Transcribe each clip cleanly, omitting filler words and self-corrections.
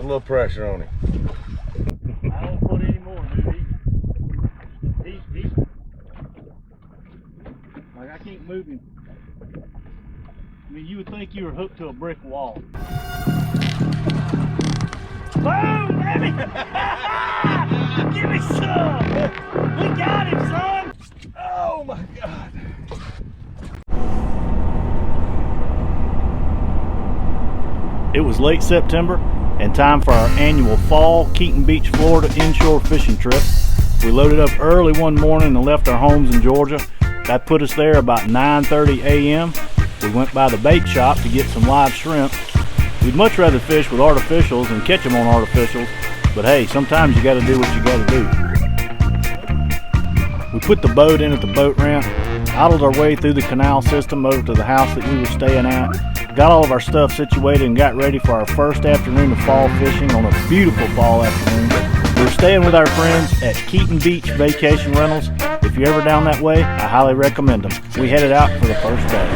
little pressure on him. I don't put any more, dude. He's like, I can't move him. I mean, you would think you were hooked to a brick wall. Boom, baby! Give me some! We got him, son! Oh my God. It was late September and time for our annual fall Keaton Beach, Florida inshore fishing trip. We loaded up early one morning and left our homes in Georgia. That put us there about 9:30 a.m. We went by the bait shop to get some live shrimp. We'd much rather fish with artificials and catch them on artificials, but hey, sometimes you got to do what you got to do. We put the boat in at the boat ramp, idled our way through the canal system over to the house that we were staying at, got all of our stuff situated and got ready for our first afternoon of fall fishing on a beautiful fall afternoon. We're staying with our friends at Keaton Beach Vacation Rentals. If you're ever down that way, I highly recommend them. We headed out for the first day.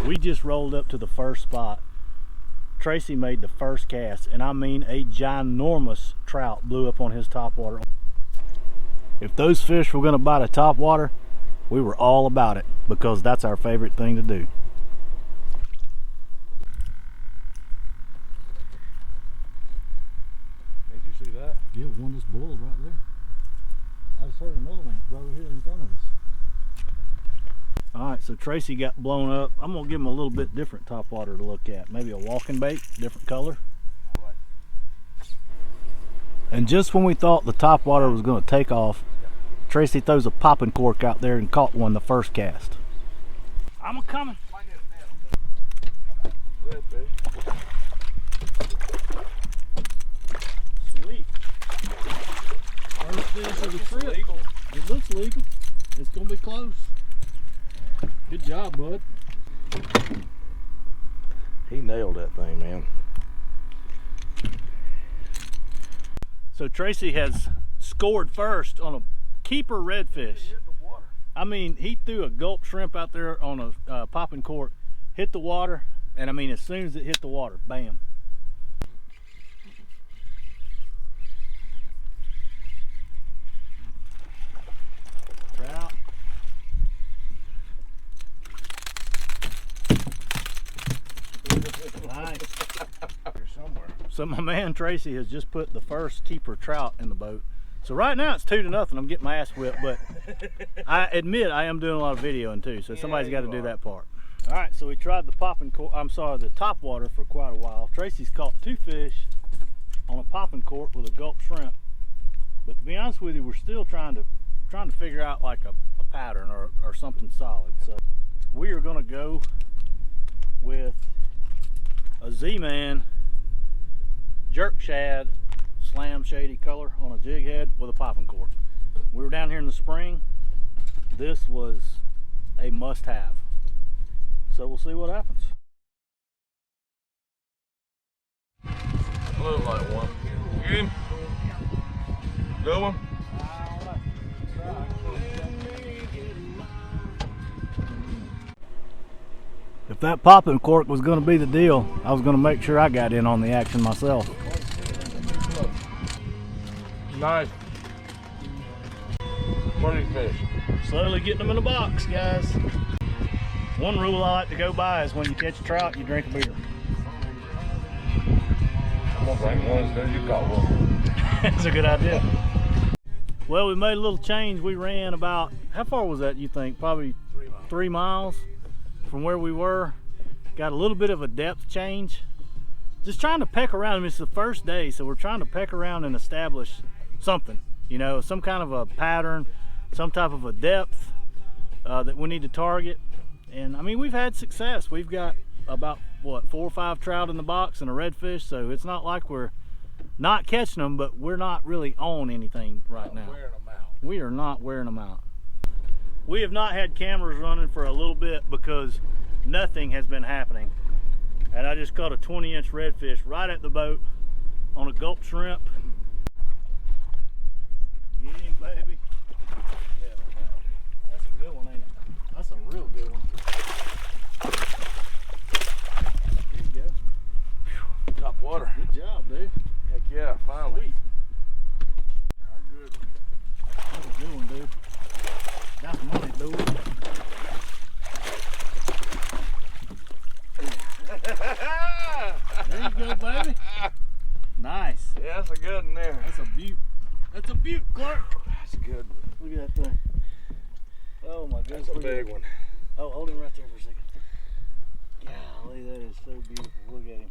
We just rolled up to the first spot. Tracy made the first cast, and I mean a ginormous trout blew up on his topwater. If those fish were going to bite a topwater, we were all about it, because that's our favorite thing to do. Did you see that? Yeah, one just boiled right there. I just heard another one over here in front of us. Alright, so Tracy got blown up. I'm going to give him a little bit different topwater to look at. Maybe a walking bait, different color. And just when we thought the topwater was going to take off, Tracy throws a popping cork out there and caught one the first cast. I'm a-coming. Redfish. Sweet. First fish of the trip. Legal. It looks legal. It's going to be close. Good job, bud. He nailed that thing, man. So Tracy has scored first on a keeper redfish. I mean, he threw a gulp shrimp out there on a popping cork, hit the water, and I mean, as soon as it hit the water, bam. Trout. Nice. Somewhere. So my man Tracy has just put the first keeper trout in the boat. So right now it's 2-0. I'm getting my ass whipped, but I admit I am doing a lot of videoing too, so somebody's got to do that part. All right, so we tried the popping cork, the top water for quite a while. Tracy's caught 2 fish on a popping cork with a gulp shrimp. But to be honest with you, we're still trying to figure out like a pattern or something solid. So we are gonna go with a Z-Man jerk shad slam shady color on a jig head with a popping cork. We were down here in the spring. This was a must-have. So we'll see what happens. Look like one. Get him. Good one. If that popping cork was going to be the deal, I was going to make sure I got in on the action myself. Nice. Pretty fish. Slowly getting them in the box, guys. One rule I like to go by is when you catch a trout, you drink a beer. I'm gonna bring one as soon as you caught one. That's a good idea. Well, we made a little change. We ran about, how far was that, you think? Probably 3 miles from where we were. Got a little bit of a depth change. Just trying to peck around. I mean, it's the first day, so we're trying to peck around and establish something, you know, some kind of a pattern, some type of a depth that we need to target. And I mean, we've had success. We've got about, what, 4 or 5 trout in the box and a redfish, so it's not like we're not catching them, but we're not really on anything right now. Wearing them out. We are not wearing them out. We have not had cameras running for a little bit because nothing has been happening. And I just caught a 20-inch redfish right at the boat on a gulp shrimp. Get him. Finally. How good. That's a good one, dude. That's money, dude. There you go, baby. Nice. Yeah, that's a good one there. That's a beaut. That's a beaut, Clark. That's a good one. Look at that thing. Oh my goodness. That's a big one. Oh, hold him right there for a second. Golly, that is so beautiful. Look at him.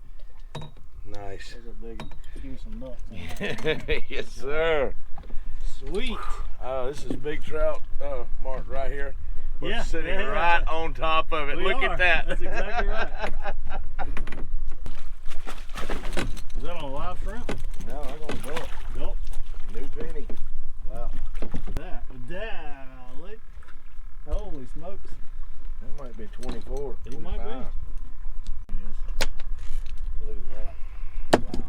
Nice. That's a big one. Give me some nuts. Yes, sir. Sweet. Oh, this is big trout marked right here. We're Yeah, sitting yeah. right on top of it. We Look are. at that. That's exactly right. Is that on a live shrimp? No, I'm gonna go it. Nope. New penny. Wow. Golly. Holy smokes. That might be 24. He might be. 25. He is. Look at that. Wow.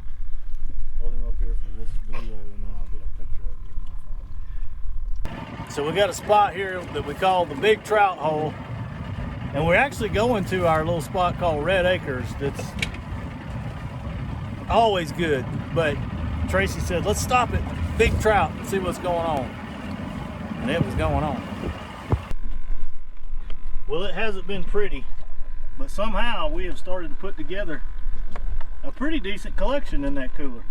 Hold him up here for this video and then I'll get a picture of you on my phone. So we got a spot here that we call the Big Trout Hole. And we're actually going to our little spot called Red Acres that's always good. But Tracy said, let's stop at Big Trout and see what's going on. And it was going on. Well, it hasn't been pretty, but somehow we have started to put together a pretty decent collection in that cooler.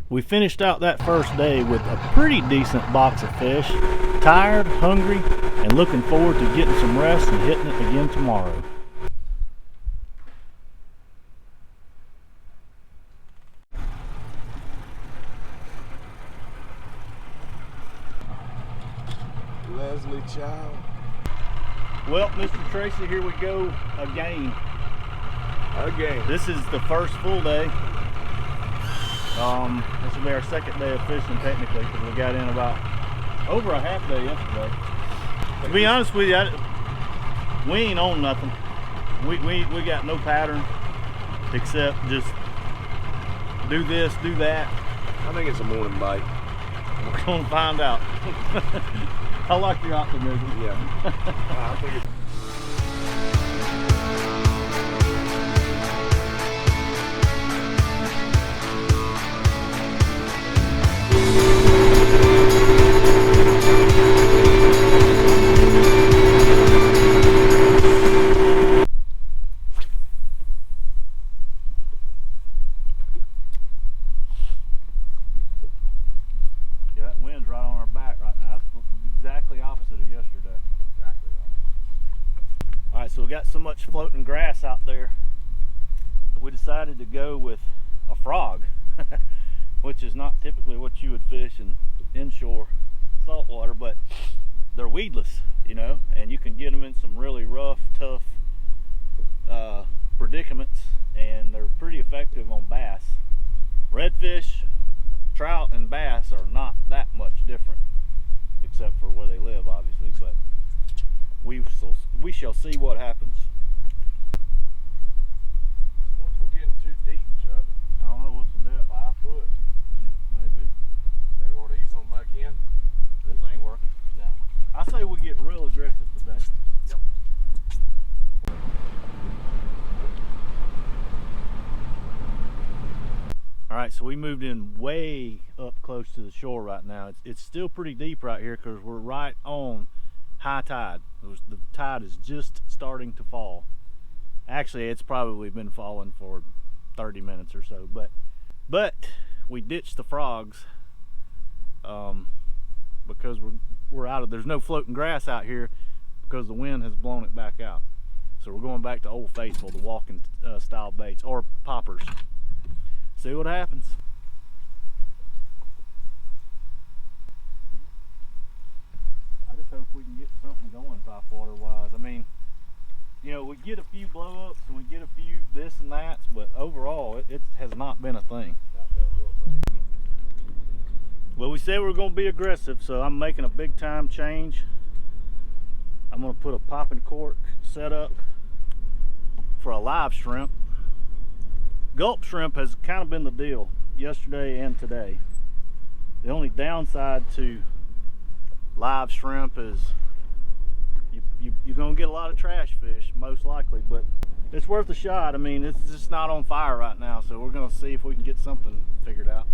We finished out that first day with a pretty decent box of fish. Tired, hungry, and looking forward to getting some rest and hitting it again tomorrow. Leslie Child. Well, Mr. Tracy, here we go again. Again. This is the first full day. This will be our second day of fishing technically, because we got in about over a half day yesterday. To be honest with you, we ain't on nothing. We got no pattern except just do this, do that. I think it's a morning bite. We're gonna find out. I like your optimism. Yeah. I think it's so we got so much floating grass out there, we decided to go with a frog, which is not typically what you would fish in inshore saltwater, but they're weedless, you know, and you can get them in some really rough, tough predicaments, and they're pretty effective on bass. Redfish, trout, and bass are not that much different, except for where they live, obviously, but we shall see what happens. once we're getting too deep, Chuck. I don't know what's the depth. 5 foot. Maybe. They ought to ease on back in. This ain't working. No. I say we get real aggressive today. Yep. All right, so we moved in way up close to the shore right now. It's still pretty deep right here because we're right on high tide. The tide is just starting to fall. Actually, it's probably been falling for 30 minutes or so, but we ditched the frogs because we're out of, there's no floating grass out here because the wind has blown it back out. So we're going back to Old Faithful, the walking style baits or poppers. See what happens. I just hope we can get something going top water wise. I mean, you know, we get a few blow ups and we get a few this and that's, but overall it has not been a thing. Not been a real thing. Well, we said we were going to be aggressive, so I'm making a big time change. I'm going to put a popping cork setup for a live shrimp. Gulp shrimp has kind of been the deal yesterday and today. The only downside to live shrimp is you're going to get a lot of trash fish, most likely, but It's worth a shot. I mean, it's just not on fire right now, so we're gonna see if we can get something figured out.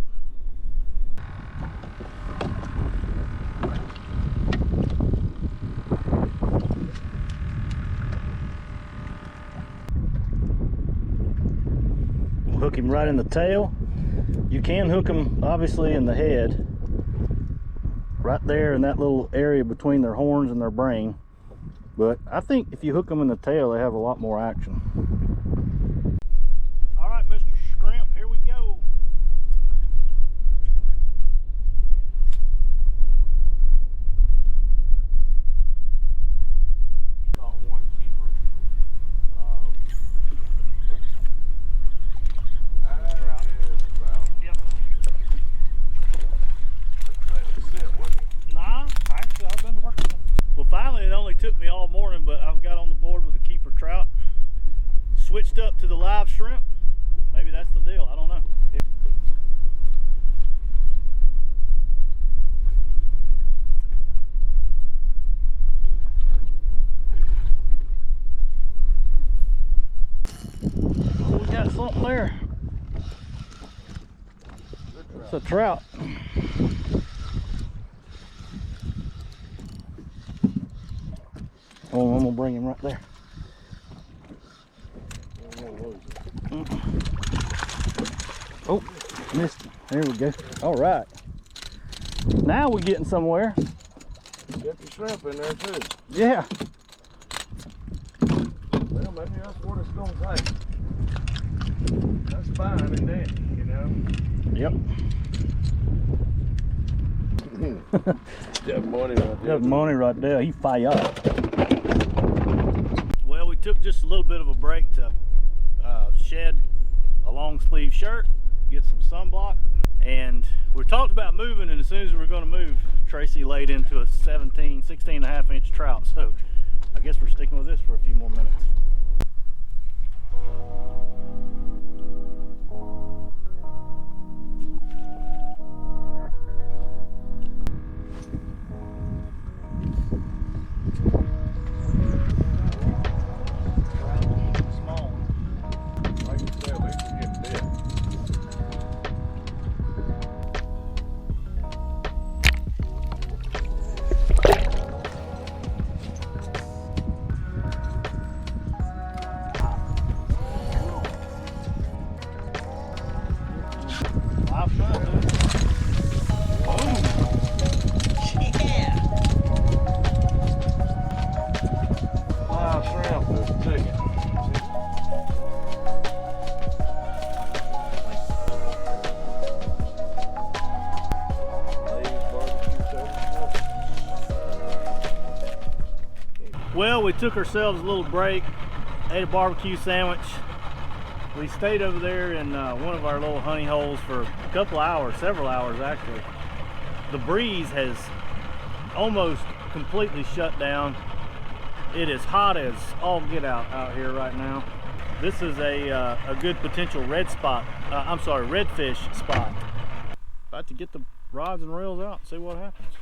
We'll hook him right in the tail. You can hook him obviously in the head, right there in that little area between their horns and their brain. But I think if you hook them in the tail, they have a lot more action. All right, Mr. Scrimp, here we go. Got one keeper. Trout. Yep. That's it, wasn't it? Nah, actually I've been working. Well, finally it only took me all morning, but I've got on the board with a keeper trout. Switched up to the live shrimp. Maybe that's the deal, I don't know. Oh, we got something there. It's a trout. Oh, I'm gonna bring him right there. Oh, missed him. There we go. All right. Now we're getting somewhere. Get the shrimp in there too. Yeah. Well, maybe that's what it's gonna take. That's fine, isn't it? You know. Yep. That money right there. That money right there. He fire. Well, we took just a little bit of a break to shed a long sleeve shirt, get some sunblock, and we talked about moving, and as soon as we were going to move, Tracy laid into a 16 and a half inch trout. So I guess we're sticking with this for a few more minutes. Well, we took ourselves a little break, ate a barbecue sandwich. We stayed over there in one of our little honey holes for a couple hours, several hours actually. The breeze has almost completely shut down. It is hot as all get out here right now. This is a good potential redfish spot. About to get the rods and reels out, see what happens.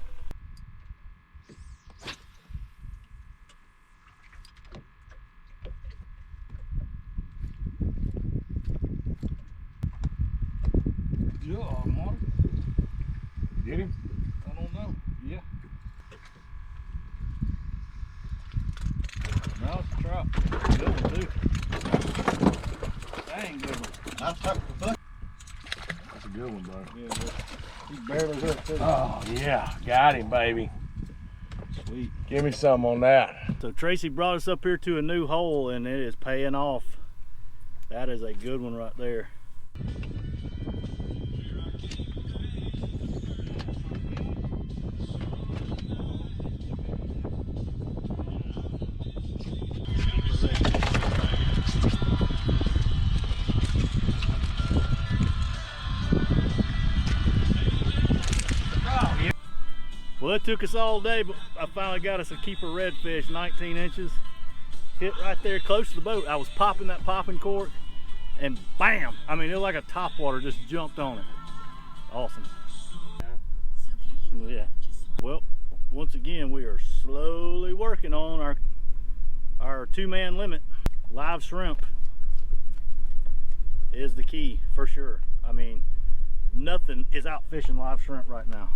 Yeah, Mark. Get him? I don't know. Yeah. No, it's a trout. Good one too. Dang good one. I tucked the foot. That's a good one, bro. Yeah, he barely hooked too. Oh, yeah. Got him, baby. Sweet. Give me some on that. So Tracy brought us up here to a new hole, and it is paying off. That is a good one right there. Well, it took us all day, but I finally got us a keeper redfish, 19 inches. Hit right there close to the boat. I was popping that popping cork, and bam! I mean, it was like a topwater just jumped on it. Awesome. Yeah. Well, once again, we are slowly working on our 2-man limit. live shrimp is the key for sure. I mean, nothing is out fishing live shrimp right now.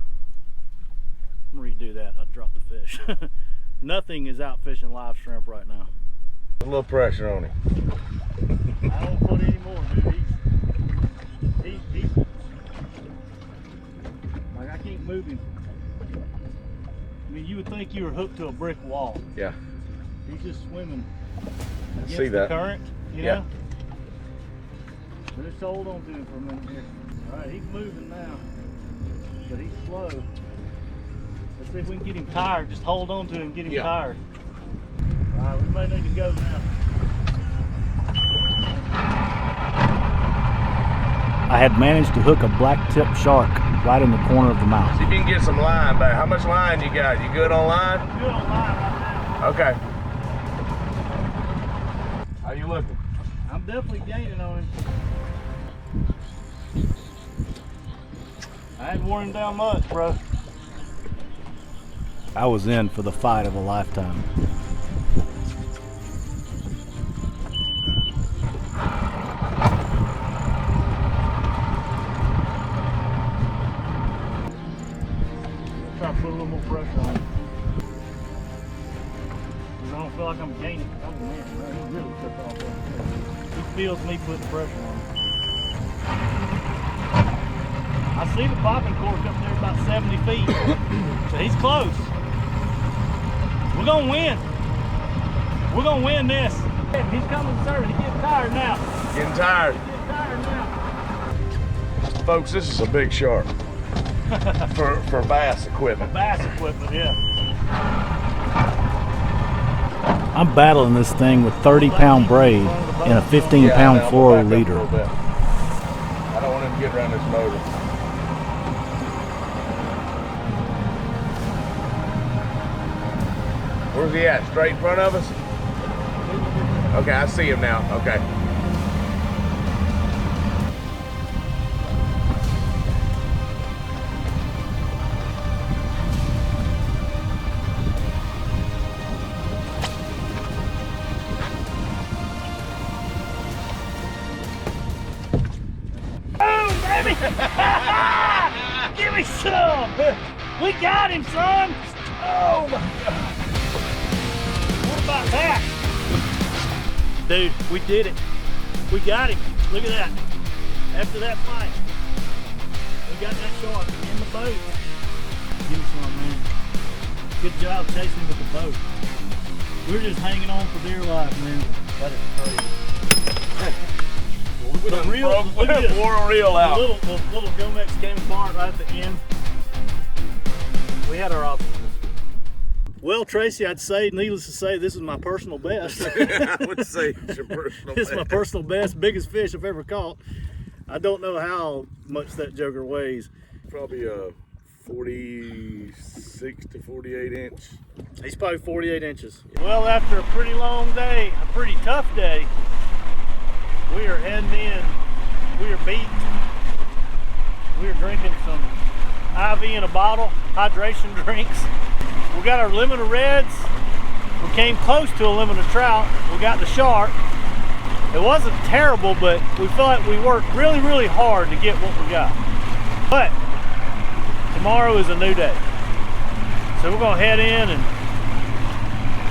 I'm gonna redo that. I dropped the fish. Nothing is out fishing live shrimp right now. A little pressure on him. I don't put any more, dude. He's like, I can't move him. I mean, you would think you were hooked to a brick wall. Yeah. He's just swimming against See that the current, you yeah. know? So just hold on to him for a minute here. All right, he's moving now, but he's slow. Let's see if we can get him tired. Just hold on to him and get him tired. All right, we may need to go now. I had managed to hook a blacktip shark right in the corner of the mouth. See if you can get some line back. How much line you got? You good on line? I'm good on line right now. Okay. How you looking? I'm definitely gaining on him. I hadn't worn him down much, bro. I was in for the fight of a lifetime. Try to put a little more pressure on him. I don't feel like I'm gaining. Oh man, he really took off there. He feels me putting pressure on him. I see the popping cork up there about 70 feet. So he's close. We're gonna win. We're gonna win this. He's coming to serve. He's getting tired now. Getting tired. He's getting tired now. Folks, this is a big shark. for bass equipment. Bass equipment, yeah. I'm battling this thing with 30-pound braid and a 15-pound fluoro leader. I don't want him to get around this motor. Where's he at? Straight in front of us? Okay, I see him now. Okay. Boom, baby! Give me some! We got him, son! Oh my God! What about that? Dude, we did it. We got him. Look at that. After that fight, we got that shark in the boat. Give me some, man. Good job chasing with the boat. We're just hanging on for dear life, man. That is crazy. The reel, look at this. Wore a reel out. The little Gomex came apart right at the end. We had our obstacles. Well, Tracy, I'd say, needless to say, this is my personal best. I would say it's your personal This is best. my personal best, biggest fish I've ever caught. I don't know how much that joker weighs. Probably a 46 to 48 inch. He's probably 48 inches. Well, after a pretty long day, a pretty tough day, we are heading in. We are beat. We are drinking some IV in a bottle, hydration drinks. We got our limit of reds. We came close to a limit of trout. We got the shark. It wasn't terrible, but we felt like we worked really, really hard to get what we got. But tomorrow is a new day. So we're gonna head in and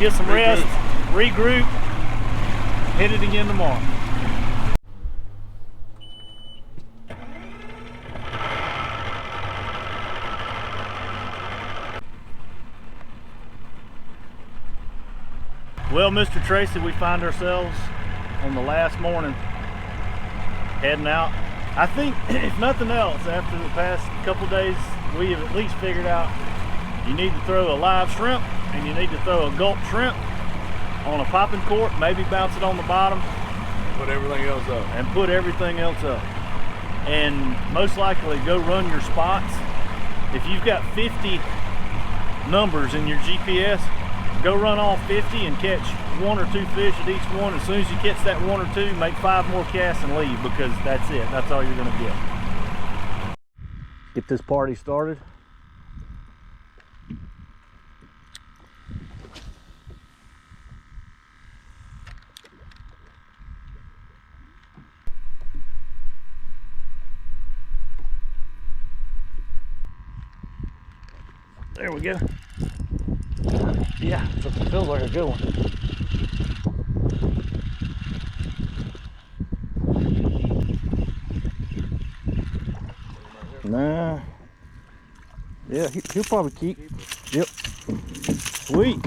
get some rest, regroup, hit it again tomorrow. Well, Mr. Tracy, we find ourselves on the last morning heading out. I think, if nothing else, after the past couple days, we have at least figured out you need to throw a live shrimp and you need to throw a gulp shrimp on a popping cork, maybe bounce it on the bottom. Put everything else up. And put everything else up. And most likely go run your spots. If you've got 50 numbers in your GPS, go run all 50 and catch 1 or 2 fish at each one. As soon as you catch that 1 or 2, make 5 more casts and leave, because that's it. That's all you're going to get. Get this party started. There we go. Yeah, feels like a good one. Nah. Yeah, he'll probably keep. Yep. Sweet.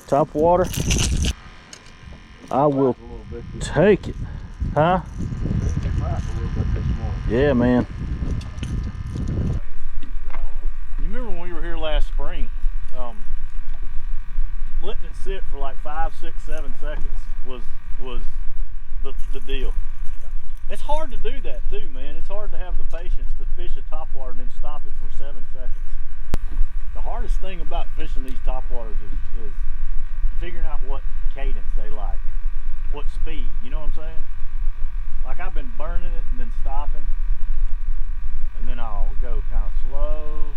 Top water. I will take it. Huh? Yeah, man. You remember when we were here last spring? Letting it sit for like 5, 6, 7 seconds was the deal. It's hard to do that too, man. It's hard to have the patience to fish a topwater and then stop it for 7 seconds. The hardest thing about fishing these topwaters is figuring out what cadence they like, what speed, you know what I'm saying? Like I've been burning it and then stopping, and then I'll go kind of slow,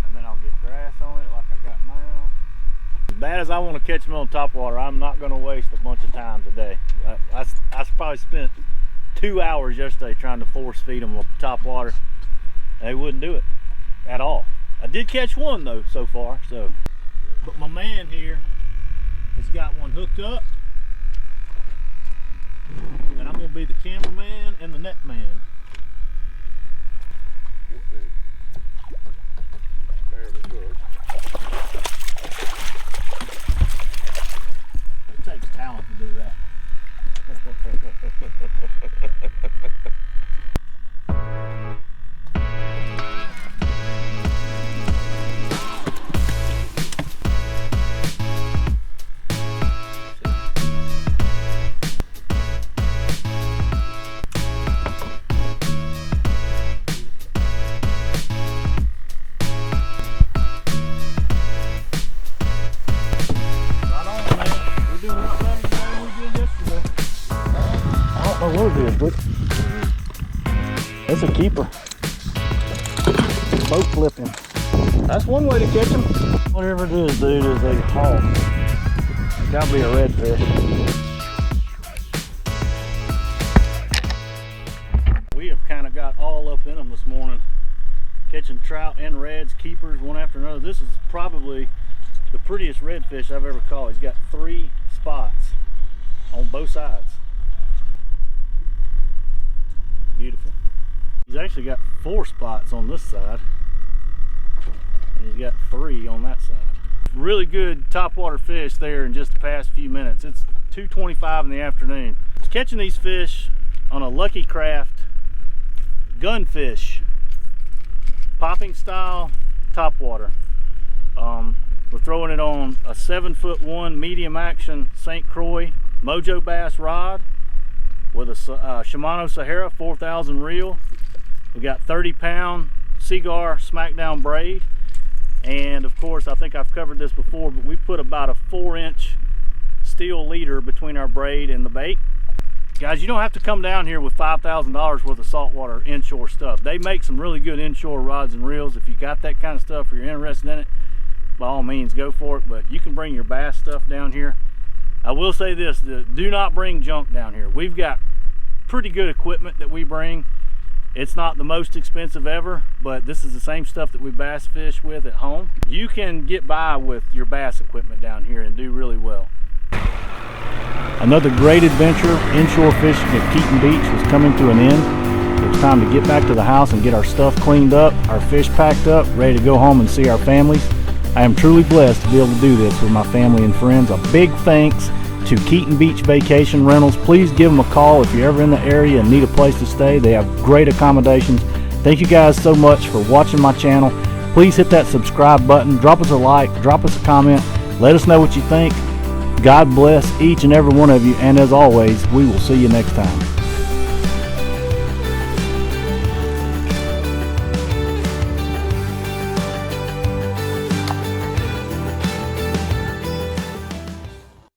and then I'll get grass on it like I got now. As bad as I want to catch them on topwater, I'm not going to waste a bunch of time today. I probably spent 2 hours yesterday trying to force feed them on topwater. They wouldn't do it at all. I did catch one though so far, so. But my man here has got one hooked up, and I'm gonna be the cameraman and the net man. It takes talent to do that. What it is, but that's a keeper. Boat flipping. That's one way to catch them. Whatever it is, dude, is a hawk. It's gotta be a redfish. We have kind of got all up in them this morning, catching trout and reds, keepers, one after another. This is probably the prettiest redfish I've ever caught. He's got 3 spots on both sides. Beautiful. He's actually got 4 spots on this side, and he's got 3 on that side. Really good topwater fish there in just the past few minutes. It's 2:25 in the afternoon. Catching these fish on a Lucky Craft gunfish, popping style topwater. We're throwing it on a 7'1" medium action St. Croix Mojo bass rod with a Shimano Sahara 4000 reel. We got 30-pound Seagar Smackdown braid, and of course I think I've covered this before, but we put about a 4-inch steel leader between our braid and the bait. Guys, you don't have to come down here with $5,000 worth of saltwater inshore stuff. They make some really good inshore rods and reels. If you got that kind of stuff or you're interested in it, by all means go for it, but you can bring your bass stuff down here. I will say this, do not bring junk down here. We've got pretty good equipment that we bring. It's not the most expensive ever, but this is the same stuff that we bass fish with at home. You can get by with your bass equipment down here and do really well. Another great adventure inshore fishing at Keaton Beach was coming to an end. It was time to get back to the house and get our stuff cleaned up, our fish packed up, ready to go home and see our families. I am truly blessed to be able to do this with my family and friends. A big thanks to Keaton Beach Vacation Rentals. Please give them a call if you're ever in the area and need a place to stay. They have great accommodations. Thank you guys so much for watching my channel. Please hit that subscribe button, drop us a like, drop us a comment, let us know what you think. God bless each and every one of you, and as always, we will see you next time.